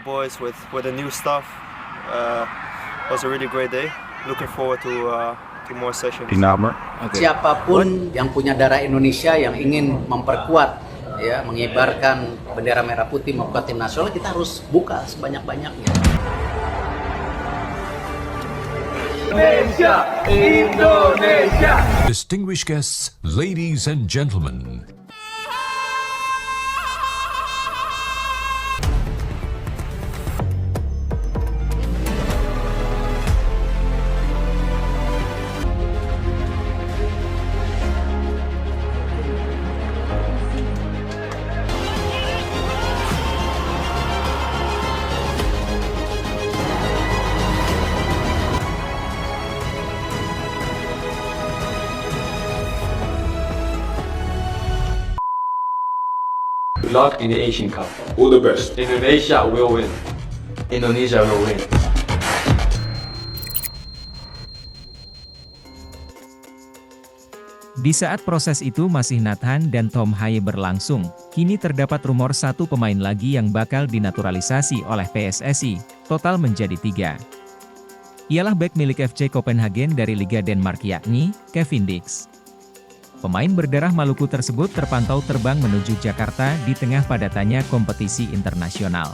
Boys with the new stuff. Was a really great day. Looking forward to more sessions. Dinamer. Okay. Siapapun yang punya darah Indonesia yang ingin memperkuat, ya, mengibarkan bendera merah putih memperkuat tim nasional, kita harus buka sebanyak-banyaknya. Indonesia, Indonesia. Distinguished guests, ladies and gentlemen. Good luck in the Asian Cup. All the best. Indonesia will win. Indonesia will win. Di saat proses itu masih Nathan dan Tom Haye berlangsung, kini terdapat rumor satu pemain lagi yang bakal dinaturalisasi oleh PSSI, total menjadi 3. Ialah bek milik FC Copenhagen dari Liga Denmark yakni, Kevin Dix. Pemain berdarah Maluku tersebut terpantau terbang menuju Jakarta di tengah padatannya kompetisi internasional.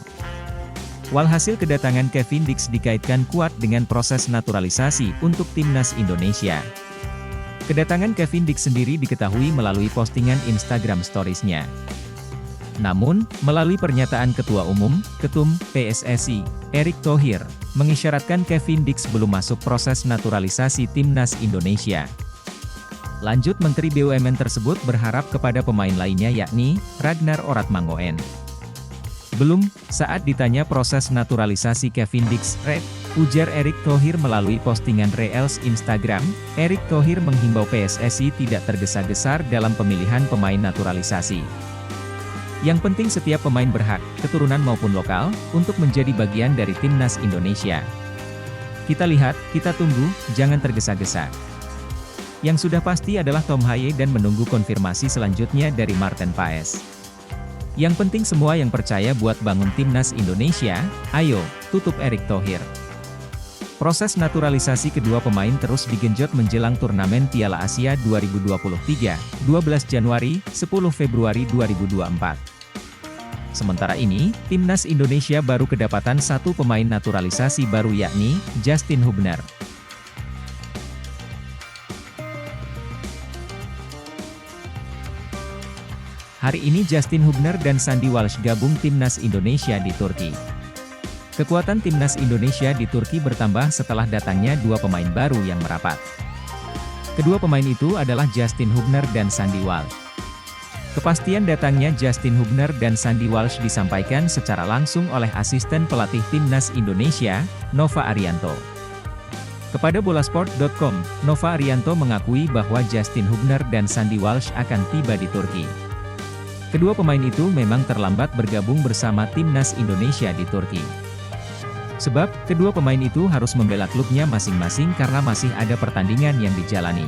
Walhasil kedatangan Kevin Dix dikaitkan kuat dengan proses naturalisasi untuk timnas Indonesia. Kedatangan Kevin Dix sendiri diketahui melalui postingan Instagram Stories-nya. Namun, melalui pernyataan Ketua Umum, Ketum, PSSI, Erick Thohir, mengisyaratkan Kevin Dix belum masuk proses naturalisasi timnas Indonesia. Lanjut Menteri BUMN tersebut berharap kepada pemain lainnya yakni, Ragnar Oratmangoen. Belum, saat ditanya proses naturalisasi Kevin Dix, ujar Erick Thohir melalui postingan Reels Instagram, Erick Thohir menghimbau PSSI tidak tergesa-gesa dalam pemilihan pemain naturalisasi. Yang penting setiap pemain berhak, keturunan maupun lokal, untuk menjadi bagian dari timnas Indonesia. Kita lihat, kita tunggu, jangan tergesa-gesa. Yang sudah pasti adalah Tom Haye dan menunggu konfirmasi selanjutnya dari Marten Paes. Yang penting semua yang percaya buat bangun timnas Indonesia, ayo, tutup Erick Thohir. Proses naturalisasi kedua pemain terus digenjot menjelang turnamen Piala Asia 2023, 12 Januari, 10 Februari 2024. Sementara ini, timnas Indonesia baru kedapatan satu pemain naturalisasi baru yakni, Justin Hubner. Hari ini Justin Hubner dan Sandy Walsh gabung timnas Indonesia di Turki. Kekuatan timnas Indonesia di Turki bertambah setelah datangnya dua pemain baru yang merapat. Kedua pemain itu adalah Justin Hubner dan Sandy Walsh. Kepastian datangnya Justin Hubner dan Sandy Walsh disampaikan secara langsung oleh asisten pelatih timnas Indonesia, Nova Arianto. Kepada bolasport.com, Nova Arianto mengakui bahwa Justin Hubner dan Sandy Walsh akan tiba di Turki. Kedua pemain itu memang terlambat bergabung bersama timnas Indonesia di Turki. Sebab, kedua pemain itu harus membela klubnya masing-masing karena masih ada pertandingan yang dijalani.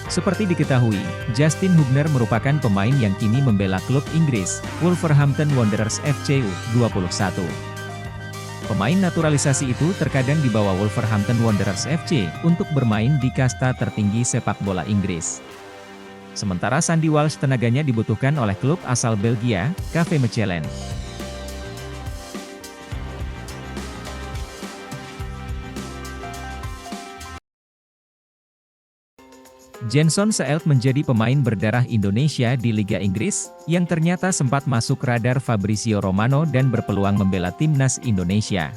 Seperti diketahui, Justin Hubner merupakan pemain yang kini membela klub Inggris, Wolverhampton Wanderers FC U21. Pemain naturalisasi itu terkadang dibawa Wolverhampton Wanderers FC untuk bermain di kasta tertinggi sepak bola Inggris. Sementara Sandy Walsh tenaganya dibutuhkan oleh klub asal Belgia, KV Mechelen. Jenson Seelt menjadi pemain berdarah Indonesia di Liga Inggris, yang ternyata sempat masuk radar Fabrizio Romano dan berpeluang membela timnas Indonesia.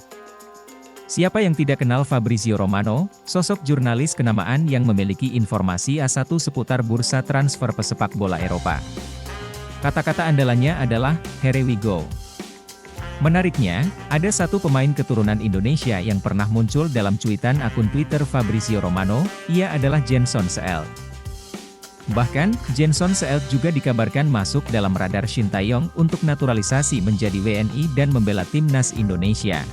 Siapa yang tidak kenal Fabrizio Romano, sosok jurnalis kenamaan yang memiliki informasi A1 seputar bursa transfer pesepak bola Eropa. Kata-kata andalannya adalah, "Here we go." Menariknya, ada satu pemain keturunan Indonesia yang pernah muncul dalam cuitan akun Twitter Fabrizio Romano, ia adalah Jenson Seelt. Bahkan, Jenson Seelt juga dikabarkan masuk dalam radar Shin Taeyong untuk naturalisasi menjadi WNI dan membela timnas Indonesia.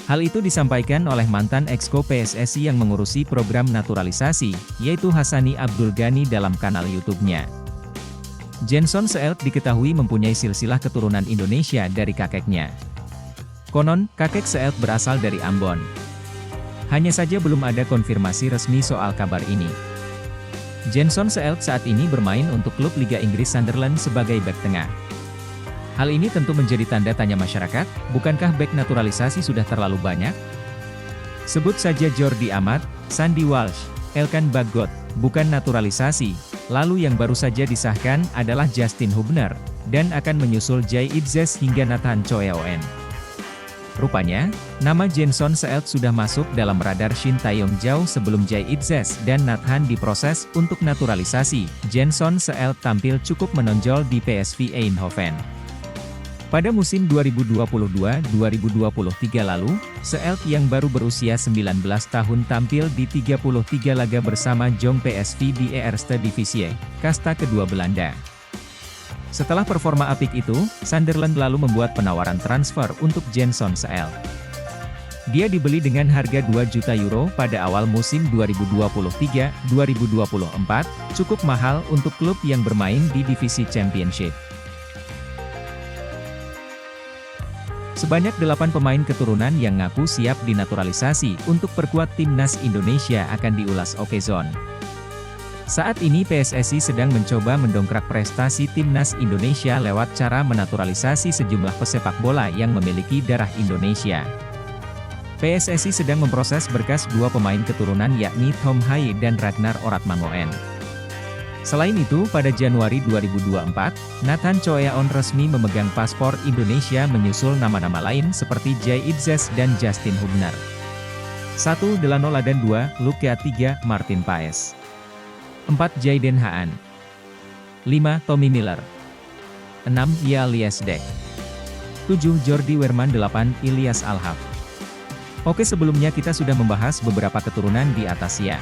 Hal itu disampaikan oleh mantan exco PSSI yang mengurusi program naturalisasi, yaitu Hassani Abdul Ghani dalam kanal YouTube-nya. Jenson Seelt diketahui mempunyai silsilah keturunan Indonesia dari kakeknya. Konon, kakek Seelt berasal dari Ambon. Hanya saja belum ada konfirmasi resmi soal kabar ini. Jenson Seelt saat ini bermain untuk klub Liga Inggris Sunderland sebagai bek tengah. Hal ini tentu menjadi tanda tanya masyarakat, bukankah bek naturalisasi sudah terlalu banyak? Sebut saja Jordi Amat, Sandy Walsh, Elkan Bagot, bukan naturalisasi. Lalu yang baru saja disahkan adalah Justin Hubner, dan akan menyusul Jay Itzes hingga Nathan Choeon. Rupanya, nama Jenson Seelt sudah masuk dalam radar Shin Taeyong jauh sebelum Jay Itzes dan Nathan diproses untuk naturalisasi. Jenson Seelt tampil cukup menonjol di PSV Eindhoven. Pada musim 2022-2023 lalu, Seelt yang baru berusia 19 tahun tampil di 33 laga bersama Jong PSV di Eerste Divisie, kasta kedua Belanda. Setelah performa apik itu, Sunderland lalu membuat penawaran transfer untuk Jenson Seelt. Dia dibeli dengan harga 2 juta euro pada awal musim 2023-2024, cukup mahal untuk klub yang bermain di divisi Championship. Sebanyak 8 pemain keturunan yang ngaku siap dinaturalisasi untuk perkuat timnas Indonesia akan diulas Okezone. Saat ini PSSI sedang mencoba mendongkrak prestasi timnas Indonesia lewat cara menaturalisasi sejumlah pesepak bola yang memiliki darah Indonesia. PSSI sedang memproses berkas 2 pemain keturunan yakni Tom Haye dan Ragnar Oratmangoen. Selain itu, pada Januari 2024, Nathan Choeon resmi memegang paspor Indonesia menyusul nama-nama lain seperti Jay Itzes dan Justin Hubner. 1. Delano Ladan 2, Luka 3, Martin Paes. 4. Jayden Haan. 5. Tommy Miller. 6. Yia Liesdek. 7. Jordi Weerman. 8. Ilyas Alhaf. Oke, sebelumnya kita sudah membahas beberapa keturunan di atas ya.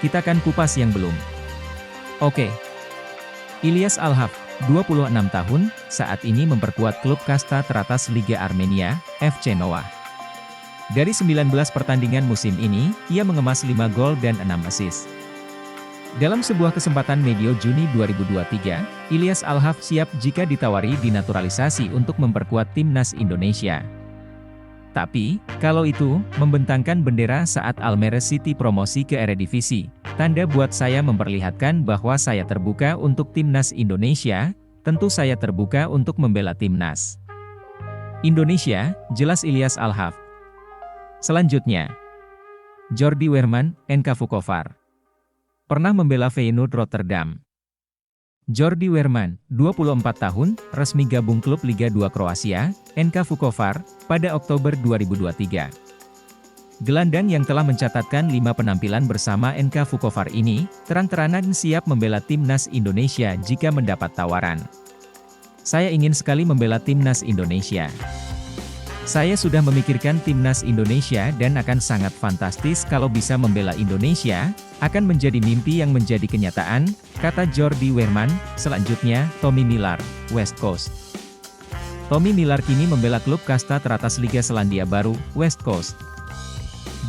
Kita akan kupas yang belum. Oke. Ilyas Alhaf, 26 tahun, saat ini memperkuat klub kasta teratas Liga Armenia, FC Noah. Dari 19 pertandingan musim ini, ia mengemas 5 gol dan 6 assist. Dalam sebuah kesempatan medio Juni 2023, Ilyas Alhaf siap jika ditawari dinaturalisasi untuk memperkuat timnas Indonesia. Tapi, kalau itu, membentangkan bendera saat Almere City promosi ke Eredivisie, tanda buat saya memperlihatkan bahwa saya terbuka untuk timnas Indonesia, tentu saya terbuka untuk membela timnas Indonesia, jelas Ilyas Alhaf. Selanjutnya, Jordi Weerman, NK Vukovar. Pernah membela Feyenoord Rotterdam. Jordi Weerman, 24 tahun, resmi gabung klub Liga 2 Kroasia, NK Vukovar, pada Oktober 2023. Gelandang yang telah mencatatkan 5 penampilan bersama NK Vukovar ini, terang-terangan siap membela timnas Indonesia jika mendapat tawaran. Saya ingin sekali membela timnas Indonesia. Saya sudah memikirkan timnas Indonesia dan akan sangat fantastis kalau bisa membela Indonesia, akan menjadi mimpi yang menjadi kenyataan, kata Jordi Weerman. Selanjutnya, Tommy Miller, West Coast. Tommy Miller kini membela klub kasta teratas Liga Selandia Baru, West Coast.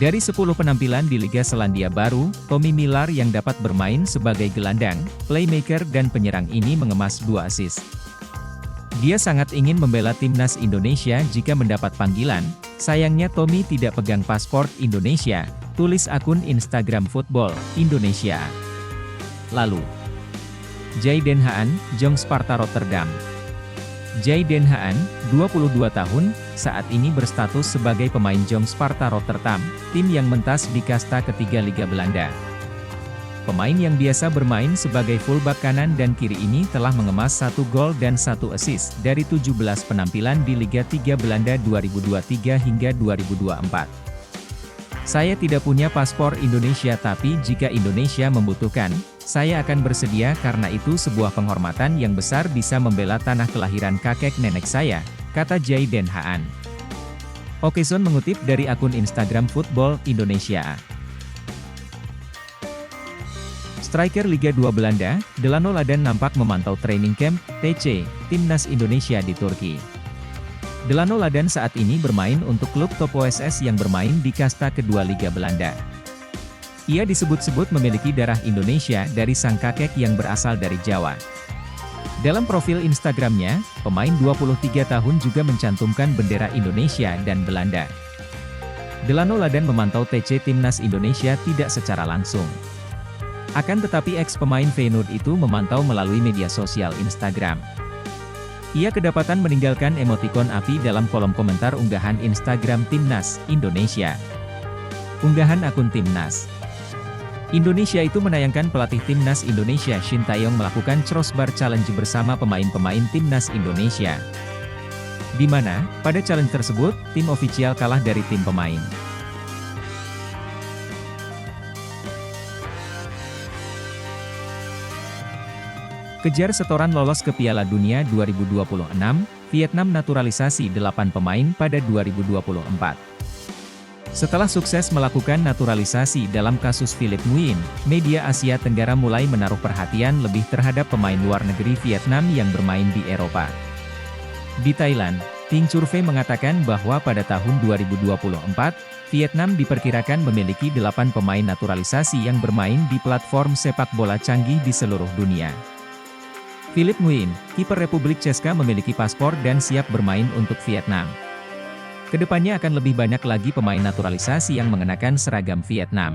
Dari 10 penampilan di Liga Selandia Baru, Tommy Miller yang dapat bermain sebagai gelandang, playmaker dan penyerang ini mengemas 2 assist. Dia sangat ingin membela timnas Indonesia jika mendapat panggilan, sayangnya Tommy tidak pegang paspor Indonesia, tulis akun Instagram Football Indonesia. Lalu, Jayden Haan, Jong Sparta Rotterdam. Jayden Haan, 22 tahun, saat ini berstatus sebagai pemain Jong Sparta Rotterdam, tim yang mentas di kasta ketiga Liga Belanda. Pemain yang biasa bermain sebagai fullback kanan dan kiri ini telah mengemas 1 gol dan 1 assist dari 17 penampilan di Liga 3 Belanda 2023 hingga 2024. Saya tidak punya paspor Indonesia tapi jika Indonesia membutuhkan, saya akan bersedia karena itu sebuah penghormatan yang besar bisa membela tanah kelahiran kakek nenek saya, kata Jayden Haan. Okezone mengutip dari akun Instagram Football Indonesia. Striker Liga 2 Belanda, Delano Ladan nampak memantau training camp, TC, Timnas Indonesia di Turki. Delano Ladan saat ini bermain untuk klub top OSS yang bermain di kasta kedua Liga Belanda. Ia disebut-sebut memiliki darah Indonesia dari sang kakek yang berasal dari Jawa. Dalam profil Instagramnya, pemain 23 tahun juga mencantumkan bendera Indonesia dan Belanda. Delano Ladan memantau TC Timnas Indonesia tidak secara langsung. Akan tetapi ex-pemain Feyenoord itu memantau melalui media sosial Instagram. Ia kedapatan meninggalkan emotikon api dalam kolom komentar unggahan Instagram Timnas Indonesia. Unggahan akun Timnas Indonesia itu menayangkan pelatih Timnas Indonesia Shin Tae-yong melakukan crossbar challenge bersama pemain-pemain Timnas Indonesia. Di mana, pada challenge tersebut, tim ofisial kalah dari tim pemain. Kejar setoran lolos ke Piala Dunia 2026, Vietnam naturalisasi 8 pemain pada 2024. Setelah sukses melakukan naturalisasi dalam kasus Philip Nguyen, media Asia Tenggara mulai menaruh perhatian lebih terhadap pemain luar negeri Vietnam yang bermain di Eropa. Di Thailand, Ting Churve mengatakan bahwa pada tahun 2024, Vietnam diperkirakan memiliki 8 pemain naturalisasi yang bermain di platform sepak bola canggih di seluruh dunia. Philip Nguyen, kiper Republik Ceska memiliki paspor dan siap bermain untuk Vietnam. Kedepannya akan lebih banyak lagi pemain naturalisasi yang mengenakan seragam Vietnam.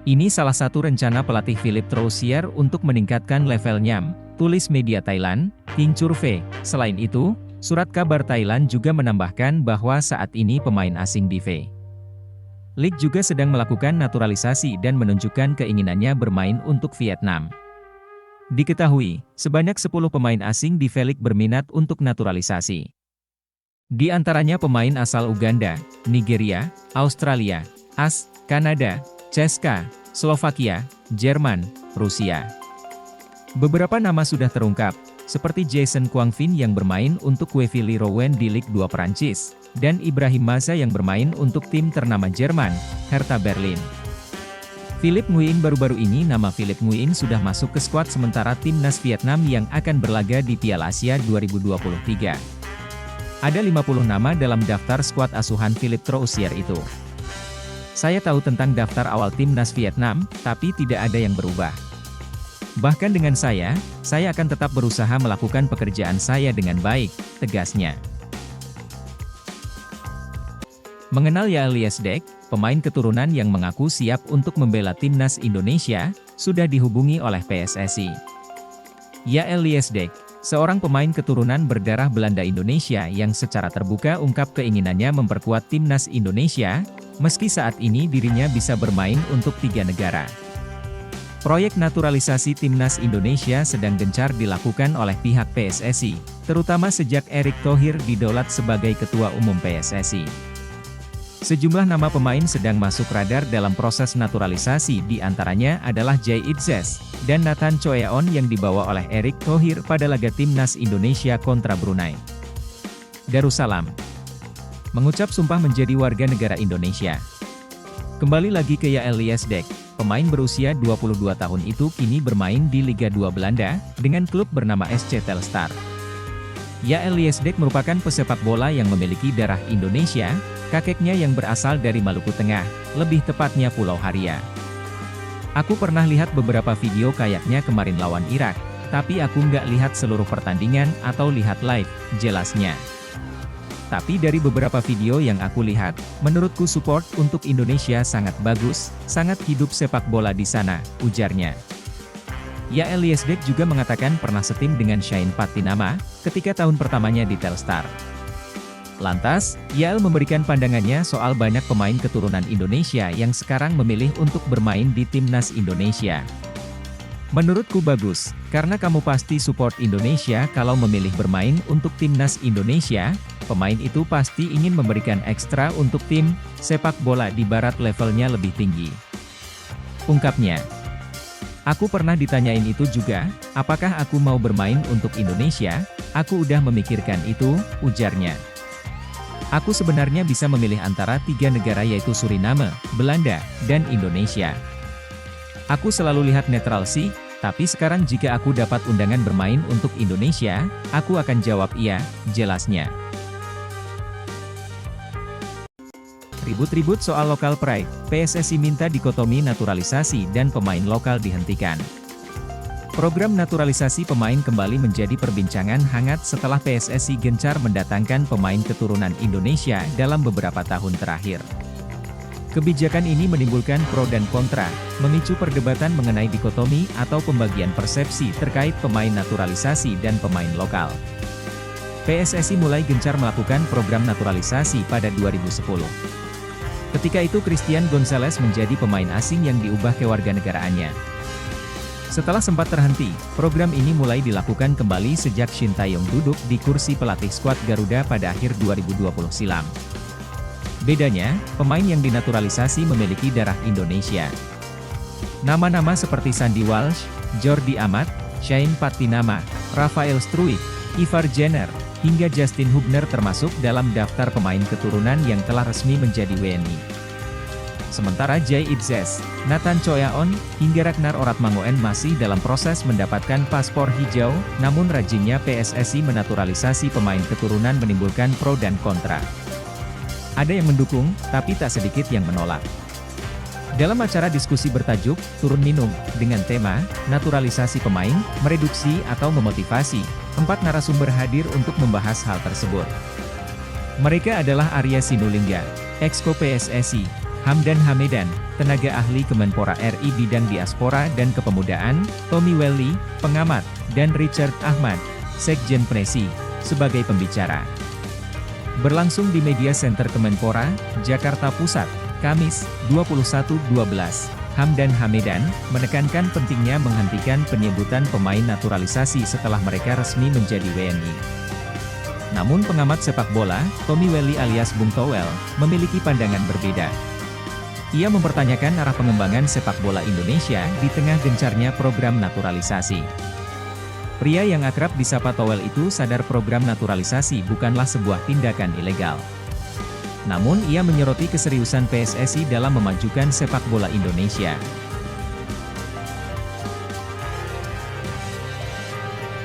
Ini salah satu rencana pelatih Philip Troussier untuk meningkatkan levelnya, tulis media Thailand, Ting Churve. Selain itu, surat kabar Thailand juga menambahkan bahwa saat ini pemain asing di V-League juga sedang melakukan naturalisasi dan menunjukkan keinginannya bermain untuk Vietnam. Diketahui, sebanyak 10 pemain asing di V-League berminat untuk naturalisasi. Di antaranya pemain asal Uganda, Nigeria, Australia, Kanada, Ceska, Slovakia, Jerman, Rusia. Beberapa nama sudah terungkap, seperti Jason Quangvin yang bermain untuk Quevilly Rouen di Ligue 2 Prancis, dan Ibrahim Maza yang bermain untuk tim ternama Jerman, Hertha Berlin. Philip Nguyen baru-baru ini nama Philip Nguyen sudah masuk ke skuad sementara timnas Vietnam yang akan berlaga di Piala Asia 2023. Ada 50 nama dalam daftar skuad asuhan Philip Troussier itu. Saya tahu tentang daftar awal timnas Vietnam, tapi tidak ada yang berubah. Bahkan dengan saya akan tetap berusaha melakukan pekerjaan saya dengan baik, tegasnya. Mengenal Yael Liesdek, pemain keturunan yang mengaku siap untuk membela timnas Indonesia, sudah dihubungi oleh PSSI. Yael Liesdek, seorang pemain keturunan berdarah Belanda Indonesia yang secara terbuka ungkap keinginannya memperkuat timnas Indonesia, meski saat ini dirinya bisa bermain untuk 3 negara. Proyek naturalisasi timnas Indonesia sedang gencar dilakukan oleh pihak PSSI, terutama sejak Erick Thohir didaulat sebagai Ketua Umum PSSI. Sejumlah nama pemain sedang masuk radar dalam proses naturalisasi, di antaranya adalah Jay Itzes dan Nathan Choeon yang dibawa oleh Erick Thohir pada laga timnas Indonesia kontra Brunei Darussalam. Mengucap sumpah menjadi warga negara Indonesia. Kembali lagi ke Yael Liesdek, pemain berusia 22 tahun itu kini bermain di Liga 2 Belanda, dengan klub bernama SC Telstar. Yael Liesdek merupakan pesepak bola yang memiliki darah Indonesia, kakeknya yang berasal dari Maluku Tengah, lebih tepatnya Pulau Haria. Aku pernah lihat beberapa video kayaknya kemarin lawan Irak, tapi aku nggak lihat seluruh pertandingan atau lihat live, jelasnya. Tapi dari beberapa video yang aku lihat, menurutku support untuk Indonesia sangat bagus, sangat hidup sepak bola di sana, ujarnya. Yael Liesdek juga mengatakan pernah setim dengan Shane Patinama, ketika tahun pertamanya di Telstar. Lantas, Yael memberikan pandangannya soal banyak pemain keturunan Indonesia yang sekarang memilih untuk bermain di timnas Indonesia. Menurutku bagus, karena kamu pasti support Indonesia kalau memilih bermain untuk timnas Indonesia, pemain itu pasti ingin memberikan ekstra untuk tim sepak bola di barat levelnya lebih tinggi. Ungkapnya. Aku pernah ditanyain itu juga, apakah aku mau bermain untuk Indonesia? Aku udah memikirkan itu, ujarnya. Aku sebenarnya bisa memilih antara 3 negara yaitu Suriname, Belanda, dan Indonesia. Aku selalu lihat netral sih, tapi sekarang jika aku dapat undangan bermain untuk Indonesia, aku akan jawab iya, jelasnya. Ribut-ribut soal lokal pride, PSSI minta dikotomi naturalisasi dan pemain lokal dihentikan. Program naturalisasi pemain kembali menjadi perbincangan hangat setelah PSSI gencar mendatangkan pemain keturunan Indonesia dalam beberapa tahun terakhir. Kebijakan ini menimbulkan pro dan kontra, memicu perdebatan mengenai dikotomi atau pembagian persepsi terkait pemain naturalisasi dan pemain lokal. PSSI mulai gencar melakukan program naturalisasi pada 2010. Ketika itu Christian Gonzalez menjadi pemain asing yang diubah kewarganegaraannya. Setelah sempat terhenti, program ini mulai dilakukan kembali sejak Shin Tae-yong duduk di kursi pelatih skuad Garuda pada akhir 2020 silam. Bedanya, pemain yang dinaturalisasi memiliki darah Indonesia. Nama-nama seperti Sandy Walsh, Jordi Amat, Shane Patinama, Rafael Struijk, Ivar Jenner, hingga Justin Hubner termasuk dalam daftar pemain keturunan yang telah resmi menjadi WNI. Sementara Jay Itzes, Nathan Choyaon, hingga Ragnar Oratmangoen masih dalam proses mendapatkan paspor hijau, namun rajinnya PSSI menaturalisasi pemain keturunan menimbulkan pro dan kontra. Ada yang mendukung, tapi tak sedikit yang menolak. Dalam acara diskusi bertajuk, Turun Minum, dengan tema, Naturalisasi Pemain, Mereduksi atau Memotivasi, 4 narasumber hadir untuk membahas hal tersebut. Mereka adalah Arya Sinulinga, Exco PSSI, Hamdan Hamedan, tenaga ahli Kemenpora RI bidang diaspora dan kepemudaan, Tommy Welly, pengamat, dan Richard Ahmad, Sekjen Pnesi, sebagai pembicara. Berlangsung di Media Center Kemenpora, Jakarta Pusat, Kamis, 21/12, Hamdan Hamedan menekankan pentingnya menghentikan penyebutan pemain naturalisasi setelah mereka resmi menjadi WNI. Namun pengamat sepak bola, Tommy Welly alias Bung Towel, memiliki pandangan berbeda. Ia mempertanyakan arah pengembangan sepak bola Indonesia di tengah gencarnya program naturalisasi. Pria yang akrab disapa Towel itu sadar program naturalisasi bukanlah sebuah tindakan ilegal. Namun ia menyoroti keseriusan PSSI dalam memajukan sepak bola Indonesia.